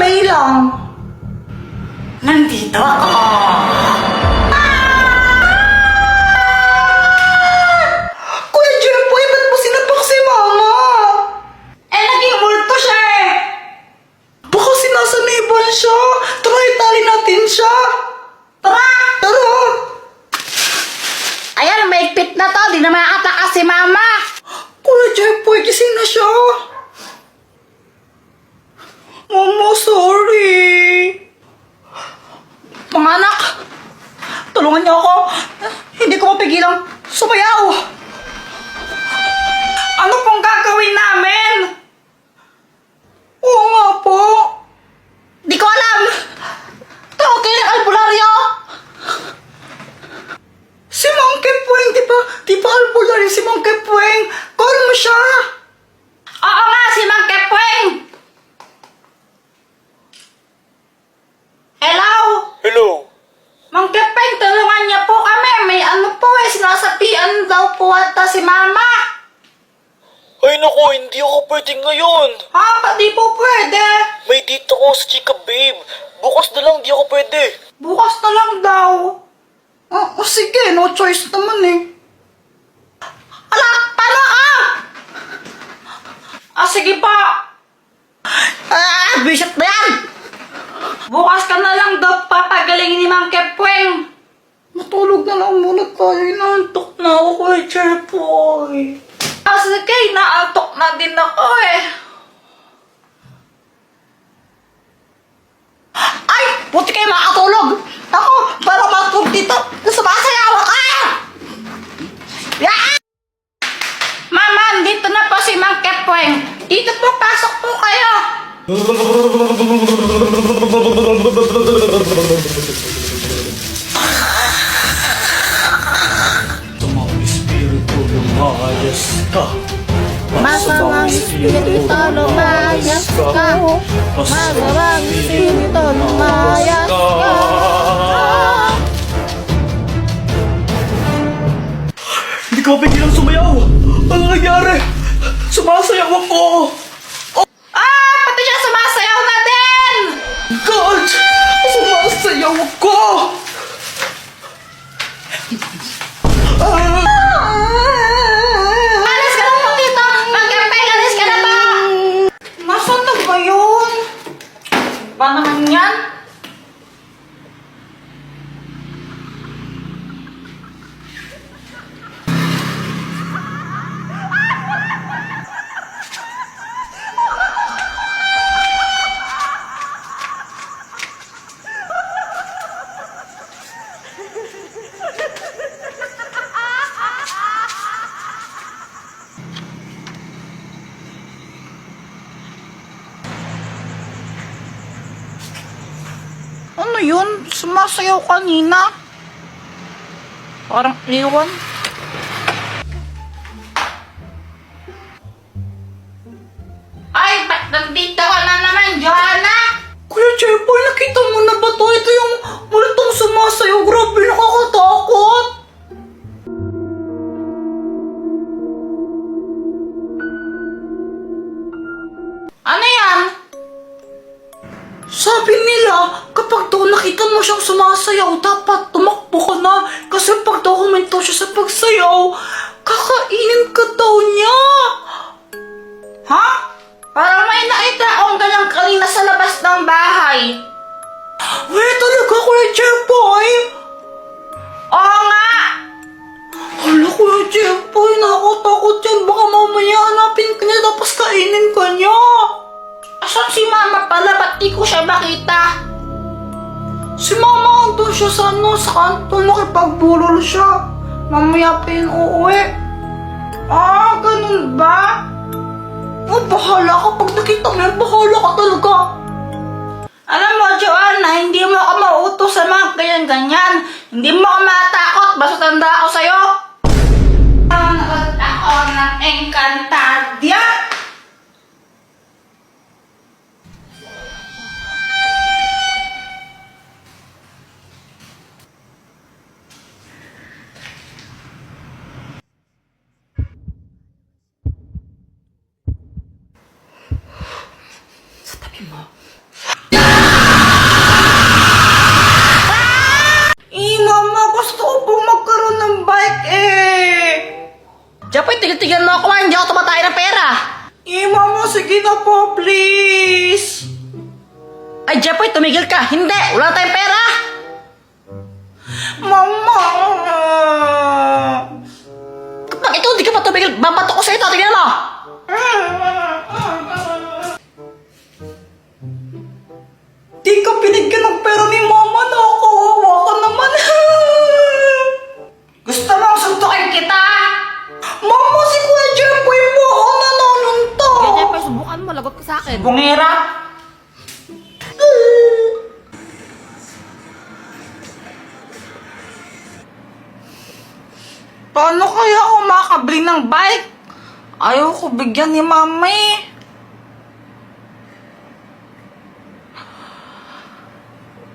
may lang. Nandito ako. Kuya Jempoy, ba't mo sinapak si Mama? Naging multo siya eh. Baka sinasaniban siya. Tara, itali natin siya. Tara! Tara! Ayan, maigpit na to. Di na makakatakas si Mama. Kuya Jempoy, gising na siya. Mama, sorry. Mga anak, tulungan niyo ako. Hindi ko mapigilang sumayaw. Ano pong gagawin namin? Oo nga po. Di ko alam. Tawagin ang albularyo. Si Monkey Puwing, di ba albularyo si Monkey Puwing? Call mo siya. Oo nga, si Mang Kepweng. Hello? Hello? Mang Kepweng, tulungan niya po kami. May ano po eh, sinasapian daw po ata si Mama. Ay naku, hindi ako pwede ngayon. Ha? Di po pwede. May dito ko sa chika babe. Bukas na lang, di ako pwede. Bukas na lang daw. Sige, no choice naman eh. Ala, paano ka? Sige pa. Bishop na yan. Bukas ka na lang daw papagalingin ni Mang Kepweng. Matulog na lang muna tayo. Inaantok na ako kay Jempoy. Sige, naantok na din ako eh. Ay, buti kayo makatulog. Ako, para matulog dito, sumasayaw ka! Yeah! Mama, dito na po si Mang Kepweng. Dito po, pasok po kayo. Tumang espiritu lumayas ka. Masamang espiritu lumayas ka. Masamang espiritu lumayas ka. Hindi ko mapigilang sumayaw. Ano nangyari? Sumasayaw ako. Pati siya sumasayaw na din! God! Sumasayaw ako. Alis ka na po dito! Mang Kepweng, alis ka na ba? Nasaan na ba yun? Ba naman yan? Ano yun? Sumasayaw kanina. Parang iwan. Ay, ba't nandito ka na naman, Joanna? Kuya Jempoy, nakita mo na ba to? Ito yung multong sumasayaw. Grabe, nakakatakot. Ano yan? Sabi nila, kapag daw nakita mo siyang sumasayaw, dapat tumakbo ka na. Kasi pag daw huminto siya sa pagsayaw, kakainin ka daw niya. Ha? Parang may nakita akong ganyan kanina sa labas ng bahay. Wait, talaga, Kuya Jempoy? Oo nga! Hala, Kuya Jempoy, nakakatakot yan. Baka mamaya hanapin ka niya tapos kainin ka niya. Asan si Mama pala? Ba't di ko siya makita? Si Mama andun siya sa sa kanto, nakipagbulol siya. Mamaya pa yun uuwi. Ganun ba? Bahala ka. Pag nakita mo yan, bahala ka talaga. Alam mo, Joanna, hindi mo ako mauutos sa mga ganyan-ganyan. Hindi mo ako matakot, basta tanda ako sa'yo. Nanood ako ng Encantadia. Sabi mo. Mama, sige na po, please. Ay, Jeffoy, tumigil ka! Hindi! Wala tayong pera! Mama! Kapag ito, hindi ka pa tumigil, babato ko sa ito, tingnan mo! Di ka binigyan ng pera ni Mama, nakakawawa ka naman. Gusto mong suntukin kita? Mama, si Kuya Jeffoy po ako nanonunto. Kaya Jeffoy, subukan mo, lagot ka sa akin. Bungera. Paano kaya ako makakabili ng bike? Ayaw ko bigyan ni Mama eh.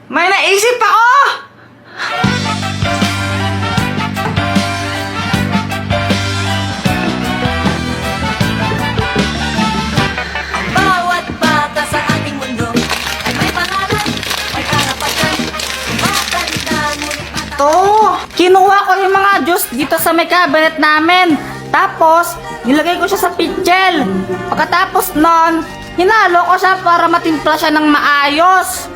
May naisip ako! Bawat bata sa ating mundo ay may pangalan, may karapatan, matanda ngunit mata. To, kinuha ko yung mga juice dito sa may cabinet namin. Tapos, nilagay ko siya sa pitchel. Pagkatapos nun, hinalo ko siya para matimpla siya ng maayos.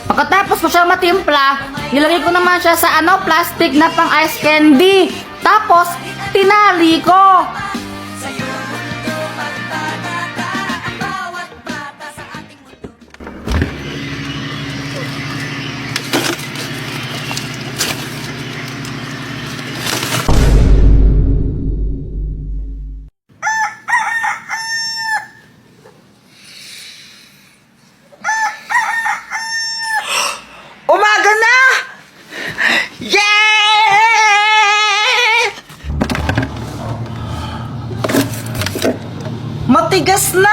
Pagkatapos ko siya matimpla, nilagay ko naman siya sa plastic na pang ice candy. Tapos, tinali ko. Bawat bata sa ating mundo. Umaga na! Yeah! Matigas na!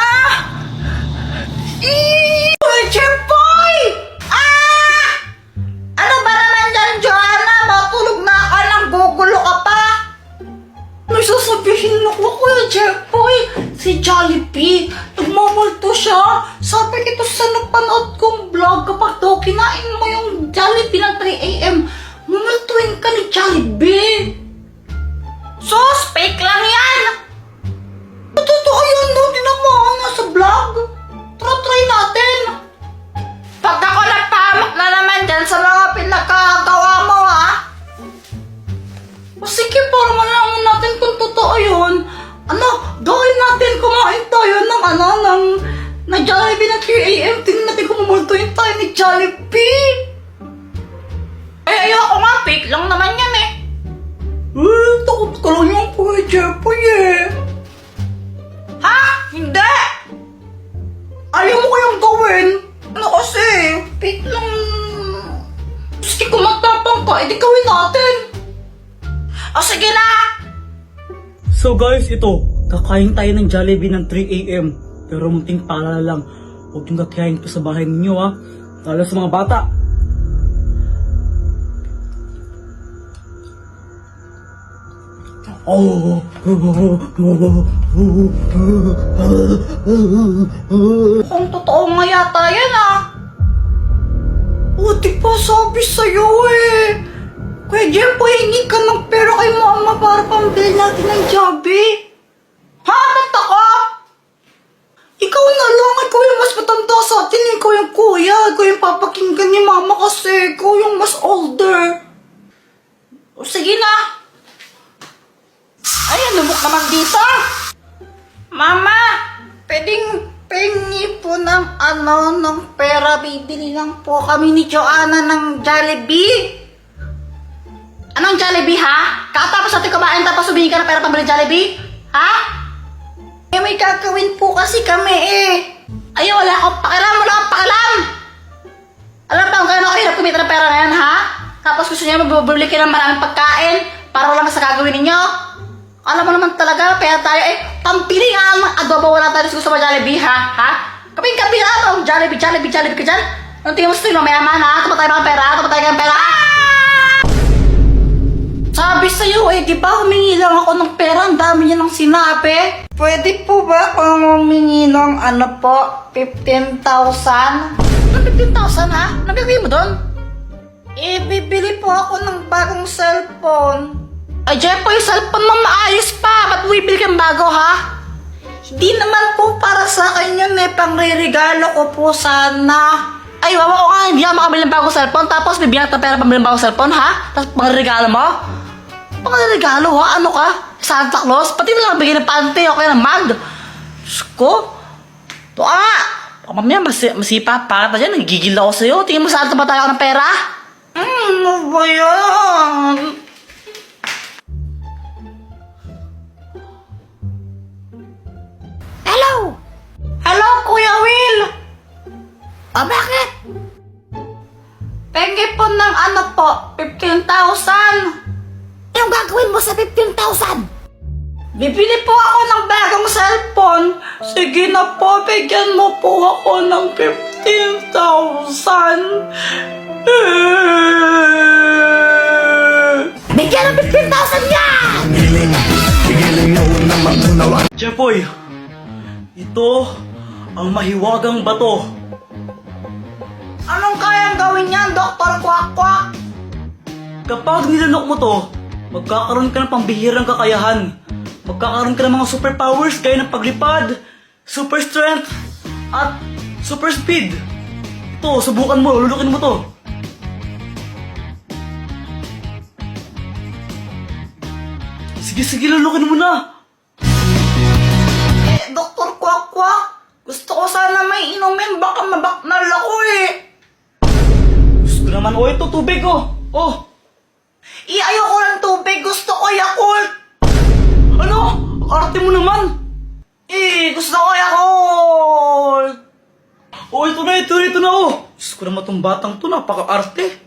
Kuya Jeffoy! Ah! Ano ba naman yan, Joanna? Matulog na ka lang, gugulo ka pa! May sasabihin ako, Kuya Jeffoy. Si Jollibee, nagmamulto siya. Sabi ito sa napanood kong vlog, kapag daw kinain mo yung Jollibee ng 3 a.m., mumultuin ka ni Jollibee. Sus, fake lang yan! Totoo yun, no? Tinamaan nga sa vlog. Try natin. Pag ako nagpahamak na naman dyan sa mga pinagkagawa mo, ha? O sige, para malaman natin kung totoo yun. Gawin natin, kumain tayo ng Jollibee ng 3 a.m. Tingnan natin kung mumultuin tayo ni Jollibee. Ay, ayoko nga, fake lang naman yan eh. Takot ka lang yung Kuya Jeffoy eh. Ha? Hindi! Ayaw mo kayang gawin? Ano kasi? Fake lang. Sige, kung magtapang ka, edi gawin natin. O sige na! So guys, ito, kakain tayo ng Jollibee ng 3 a.m. Pero munting paalala lang, huwag yung kakain pa sa bahay ninyo ha. Lalo sa mga bata. Kung totoo nga yata yan ah. O, di ba sabi sa'yo eh. Kuya Jeffoy, hingi ka ng pera kay Mama para pambili natin ng Jollibee. Ha? Ba't ako? Ikaw na lang, ikaw yung mas matanda sa atin, ikaw yung kuya, ikaw yung papakinggan ni Mama kasi, ikaw yung mas older. O sige na. Ay, lumok naman dito. Mama, pwedeng pengi po ng pera. Bibili lang po kami ni Joanna ng Jollibee. Anong Jollibee ha? Katapos natin kumain tapos humingi ka ng pera pambili Jollibee? Ha? Eh, may gagawin po kasi kami eh. Ay, wala akong pakialam, wala akong pakialam. Alam ba kung gano'n kahirap kumita ng pera na yan, ha? Tapos gusto niyo mabubuli kayo ng maraming pagkain para lang sa gagawin ninyo. Alam mo naman talaga, pera tayo eh. Pampili nga ang adobo, wala tayo gusto sa Jollibee, ha? Ha? Kaping-kaping na ito, Jollibee ka dyan. Anong tingin mo sa tingin mo, mayaman, ha? Tapat tayo ng pera, tapat tayo ng pera. Sabi sa'yo eh, di ba humingi lang ako ng pera, ang dami niya nang sinabi. Pwede po ba kung humingi ng 15,000? Ano 15,000 ha? Ano gagawin mo doon? Eh, bibili po ako ng bagong cellphone. Ay, Jeffoy, cellphone mo maayos pa. Ba't bibili kang bago, ha? Hindi naman po para sa akin yun eh. Pangre-regalo ko po sana. Ay, wawa ko nga, hindi ako makabili ng bagong cellphone. Tapos bibigyan kita pera pambili ng bagong cellphone, ha? Tapos pangre-regalo mo? Pangre-regalo, ha? Ano ka? Santa Claus? Pati mo lang bigyan ng panty o kaya ng mag. Diyos ko. Ito ka. Baka mamaya masipa pa ka dyan. Nagigil ako sa'yo. Tingin mo saan ba tayo ng pera? Ano ba yan? Hello! Hello, Kuya Will! O bakit? Pengi po ng ano po, 15,000. Anong gagawin mo sa 15,000? Bibili po ako ng bagong cellphone. Sige na po, bigyan mo po ako ng 15,000. Bigyan ng 15,000 yan! Jepoy, ito ang mahiwagang bato. Anong kayang gawin yan, Dr. Kwak-Kwak? Kapag nilanok mo to, magkakaroon ka ng pambihirang kakayahan. Magkakaroon ka ng mga superpowers gaya ng paglipad, super strength, at super speed. Ito, subukan mo, lulukin mo to. Sige, lulukin mo na. Dr. Kwak-Kwak, gusto ko sana may inumin, baka mabaknal ako eh. Gusto naman, ito tubig oh. Oh, Ayoko ng tubig, gusto ko Yakult. ano? Arte mo naman. Gusto ko Yakult. Oh, ito na oh. Diyos ko naman itong batang to, napaka-arte.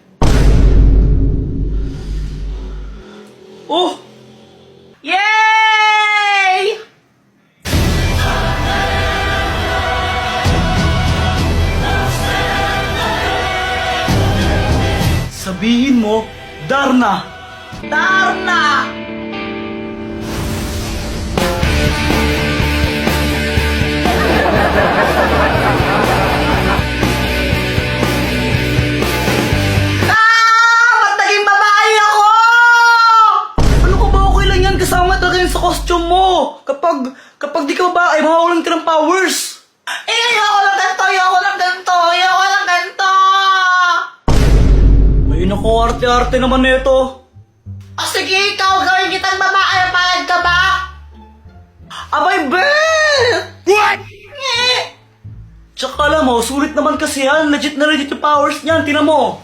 Oh, Yay! sabihin mo, Darna. Darna! Ba't naging babae ako? Ano ka ba, okay lang yan, kasama talaga yun sa costume mo. Kapag di ka ba, ay mawawalan ka ng powers. Ayoko lang ganito. Ay naku, arte-arte naman nito. O sige, ikaw gawin kitang babae, payag ka ba? Abay, bet! What? Tsaka alam mo, sulit naman kasi yan. Legit na legit yung powers niyan, tinan mo.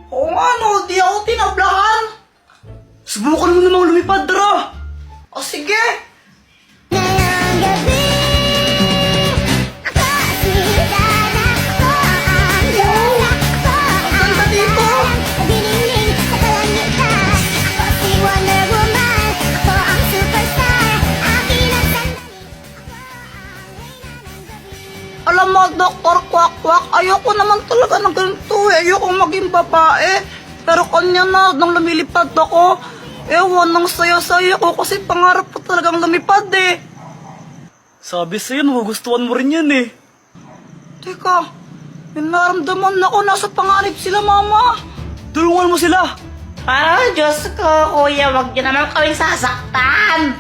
Oo nga no, di ako tinablahan. Subukan mo namang lumipad, tara. O sige. Ngayong gabi, ako asigana, ako ang lola, ako Ang ganda dito. nagdiningning sa kalangitan. Ako si Wonder Woman, ako ang superstar, akin ang sandali, ako ang reyna ng gabi. Alam mo, Dr. Kwak-Kwak, ayoko naman talaga ng ganito eh. Ayoko maging babae. Pero kanya na, nang lumilipad ako, ewan, nang saya-saya ko kasi pangarap ko talagang lumipad eh. Sabi sa'yo, magugustuhan mo rin yan eh. Teka, may naramdaman ako, nasa panganib sila, Mama. Tulungan mo sila. Ah, Diyos ko, kuya, wag niyo naman kaming sasaktan.